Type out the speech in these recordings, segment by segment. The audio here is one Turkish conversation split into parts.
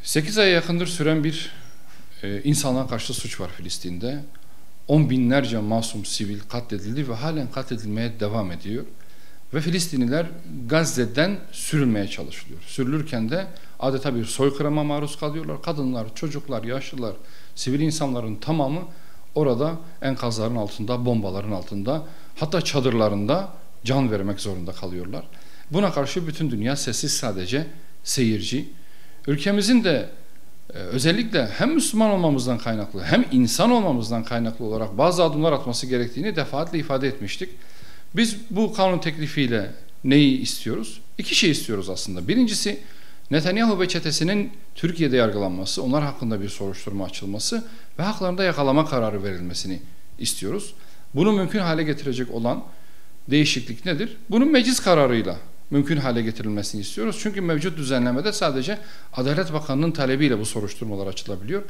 8 aya yakındır süren bir insanlığa karşı suç var Filistin'de. 10 binlerce masum sivil katledildi ve halen katledilmeye devam ediyor. Ve Filistinliler Gazze'den sürülmeye çalışılıyor. Sürülürken de adeta bir soykırıma maruz kalıyorlar. Kadınlar, çocuklar, yaşlılar, sivil insanların tamamı orada enkazların altında, bombaların altında, hatta çadırlarında can vermek zorunda kalıyorlar. Buna karşı bütün dünya sessiz, sadece seyirci. Ülkemizin de özellikle hem Müslüman olmamızdan kaynaklı hem insan olmamızdan kaynaklı olarak bazı adımlar atması gerektiğini defaatle ifade etmiştik. Biz bu kanun teklifiyle neyi istiyoruz? İki şey istiyoruz aslında. Birincisi, Netanyahu ve çetesinin Türkiye'de yargılanması, onlar hakkında bir soruşturma açılması ve haklarında yakalama kararı verilmesini istiyoruz. Bunu mümkün hale getirecek olan değişiklik nedir? Bunun meclis kararıyla mümkün hale getirilmesini istiyoruz. Çünkü mevcut düzenlemede sadece Adalet Bakanlığı'nın talebiyle bu soruşturmalar açılabiliyor.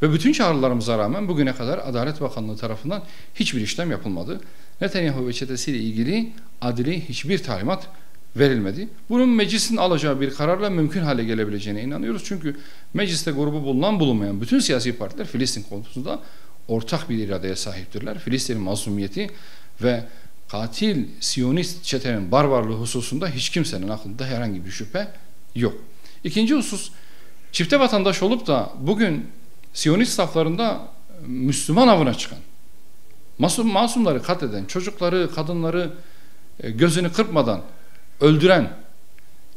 Ve bütün çağrılarımıza rağmen bugüne kadar Adalet Bakanlığı tarafından hiçbir işlem yapılmadı. Netanyahu ve çetesiyle ilgili adli hiçbir talimat verilmedi. Bunun meclisin alacağı bir kararla mümkün hale gelebileceğine inanıyoruz. Çünkü mecliste grubu bulunan bulunmayan bütün siyasi partiler Filistin konusunda ortak bir iradeye sahiptirler. Filistin'in masumiyeti ve katil Siyonist çetenin barbarlığı hususunda hiç kimsenin aklında herhangi bir şüphe yok. İkinci husus, çifte vatandaş olup da bugün Siyonist saflarında Müslüman avına çıkan, masumları katleden, çocukları, kadınları gözünü kırpmadan öldüren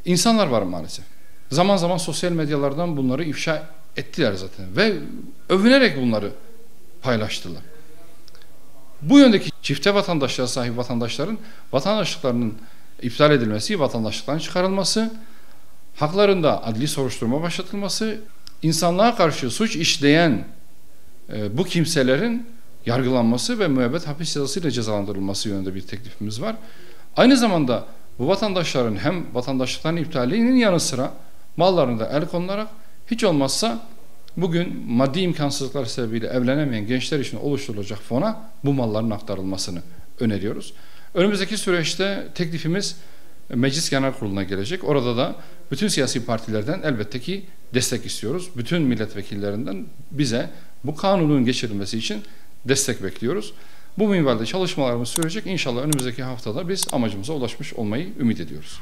insanlar var maalesef. Zaman zaman sosyal medyalardan bunları ifşa ettiler zaten ve övünerek bunları paylaştılar. Bu yöndeki çifte vatandaşlığa sahip vatandaşların vatandaşlıklarının iptal edilmesi, vatandaşlıktan çıkarılması, haklarında adli soruşturma başlatılması, insanlığa karşı suç işleyen bu kimselerin yargılanması ve müebbet hapis cezasıyla cezalandırılması yönünde bir teklifimiz var. Aynı zamanda bu vatandaşların hem vatandaşlıkların iptalinin yanı sıra mallarına da el konularak hiç olmazsa bugün maddi imkansızlıklar sebebiyle evlenemeyen gençler için oluşturulacak fona bu malların aktarılmasını öneriyoruz. Önümüzdeki süreçte teklifimiz Meclis Genel Kurulu'na gelecek. Orada da bütün siyasi partilerden elbette ki destek istiyoruz. Bütün milletvekillerinden bize bu kanunun geçirilmesi için destek bekliyoruz. Bu minvalde çalışmalarımız sürecek. İnşallah önümüzdeki haftada biz amacımıza ulaşmış olmayı ümit ediyoruz.